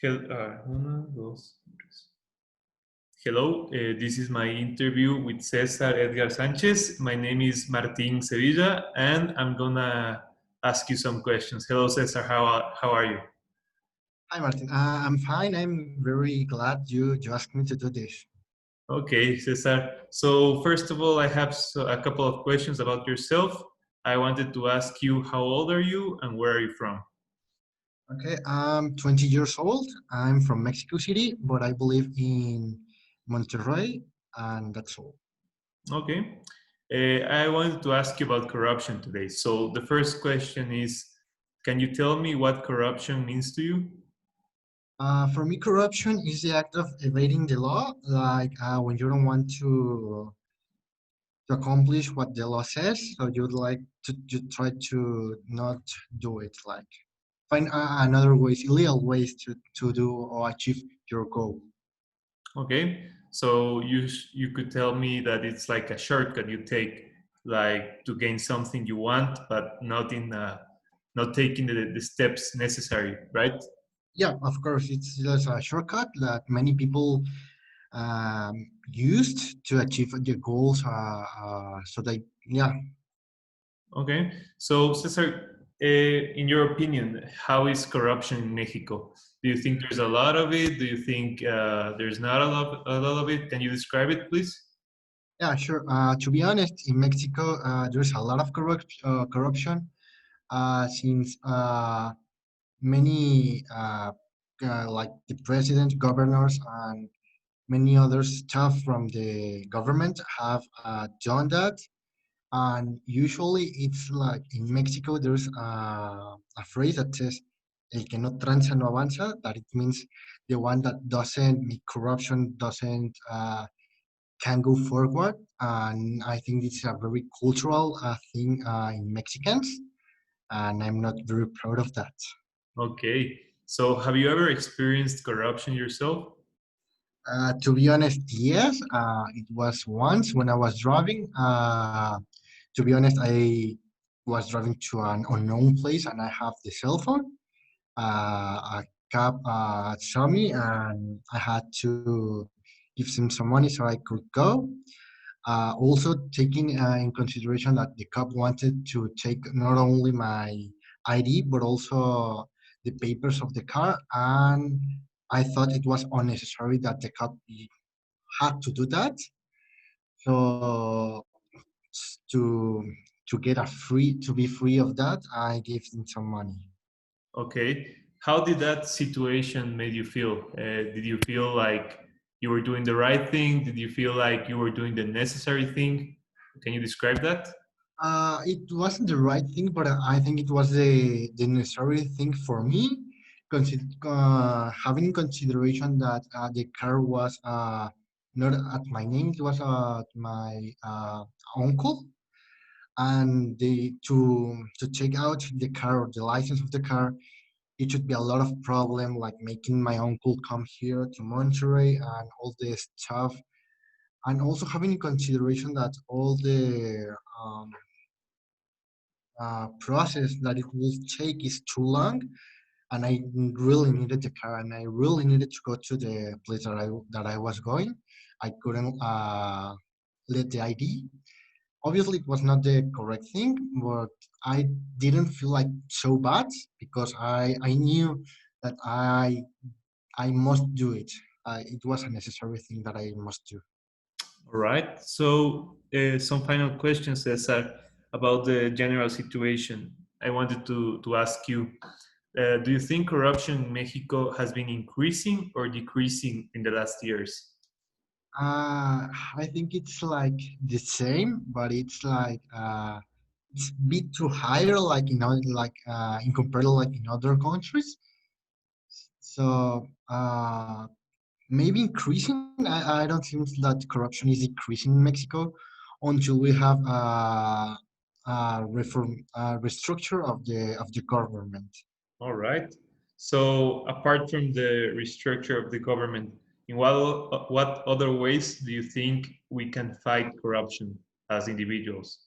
Uno, dos, tres. Hello, this is my interview with Cesar Edgar Sanchez. My name is Martin Sevilla, and I'm gonna ask you some questions. Hello, Cesar. How are you? Hi, Martin. I'm fine. I'm very glad you asked me to do this. Okay, Cesar. So first of all, I have a couple of questions about yourself. I wanted to ask you how old are you and where are you from? Okay, I'm 20 years old. I'm from Mexico City, but I live in Monterrey, and that's all. Okay. I wanted to ask you about corruption today. So the first question is, can you tell me what corruption means to you? For me, corruption is the act of evading the law, like when you don't want to accomplish what the law says, so you'd like to try to not do it, like find another ways, illegal ways to do or achieve your goal. Okay. So you could tell me that it's like a shortcut you take, like to gain something you want, but not taking the steps necessary, right? Yeah, of course, it's just a shortcut that many people used to achieve their goals. So they, yeah, Okay. So Cesar, in your opinion, how is corruption in Mexico? Do you think there's a lot of it? Do you think there's not a lot of it? Can you describe it, please? yeah, sure. To be honest, in Mexico, there's a lot of corruption since many, like the president, governors, and many other staff from the government have done that. And usually it's like in Mexico, there's a phrase that says, el que no tranza no avanza, that it means the one that doesn't make corruption doesn't can go forward. And I think it's a very cultural thing in Mexicans, and I'm not very proud of that. Okay. So have you ever experienced corruption yourself? To be honest, yes, it was once when I was driving. To be honest, I was driving to an unknown place and I have the cell phone. A cab saw me and I had to give him some money so I could go. Also, taking in consideration that the cop wanted to take not only my ID but also the papers of the car, and I thought it was unnecessary that the cop had to do that. So to get a free to be free of that, I gave him some money. Okay. How did that situation made you feel? Did you feel like you were doing the right thing? Did you feel like you were doing the necessary thing? Can you describe that? It wasn't the right thing, but I think it was the necessary thing for me, having in consideration that the car was not at my name, it was at my uncle, and to take out the car or the license of the car, it should be a lot of problem, like making my uncle come here to Monterrey and all this stuff, and also having in consideration that all the process that it will take is too long, and I really needed the car, and I really needed to go to the place that I was going. I couldn't let the ID. Obviously, it was not the correct thing, but I didn't feel like so bad because I knew that I must do it. It was a necessary thing that I must do. All right. So, some final questions, Cesar, about the general situation. I wanted to ask you, do you think corruption in Mexico has been increasing or decreasing in the last years? I think it's like the same, but it's a bit too higher, like in compared like in other countries. So maybe increasing. I don't think that corruption is decreasing in Mexico until we have reform restructure of the government. All right. So, apart from the restructure of the government, in what other ways do you think we can fight corruption as individuals?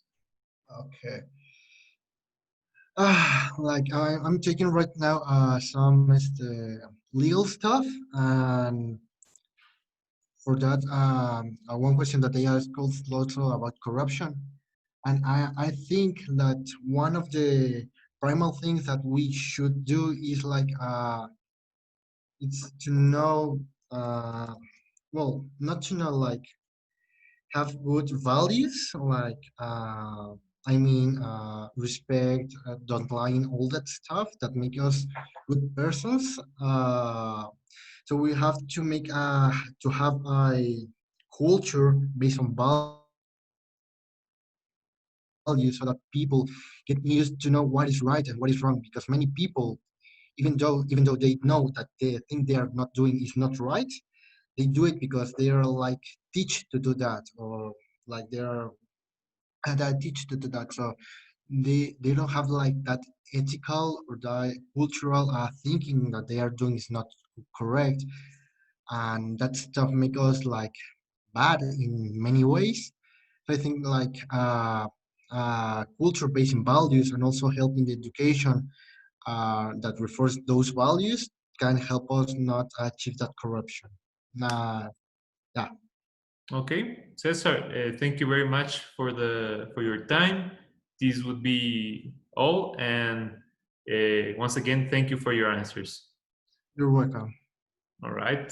Okay. Like I'm taking right now some legal stuff. And for that, one question that they asked also about corruption. And I think that one of the primal things that we should do is like it's to know well, not to know, like have good values, like respect, don't lie, and all that stuff that make us good persons. So we have to make to have a culture based on values so that people get used to know what is right and what is wrong. Because many people, even though they know that the thing they are not doing is not right, they do it because they are like teach to do that, or like they are that teach to do that. So they don't have like that ethical or that cultural thinking that they are doing is not correct, and that stuff make us like bad in many ways. So I think like culture based in values and also helping the education that refers those values can help us not achieve that corruption. Uh, yeah, Okay, Cesar, thank you very much for the for your time. This would be all, and once again, thank you for your answers. you're welcome. All right.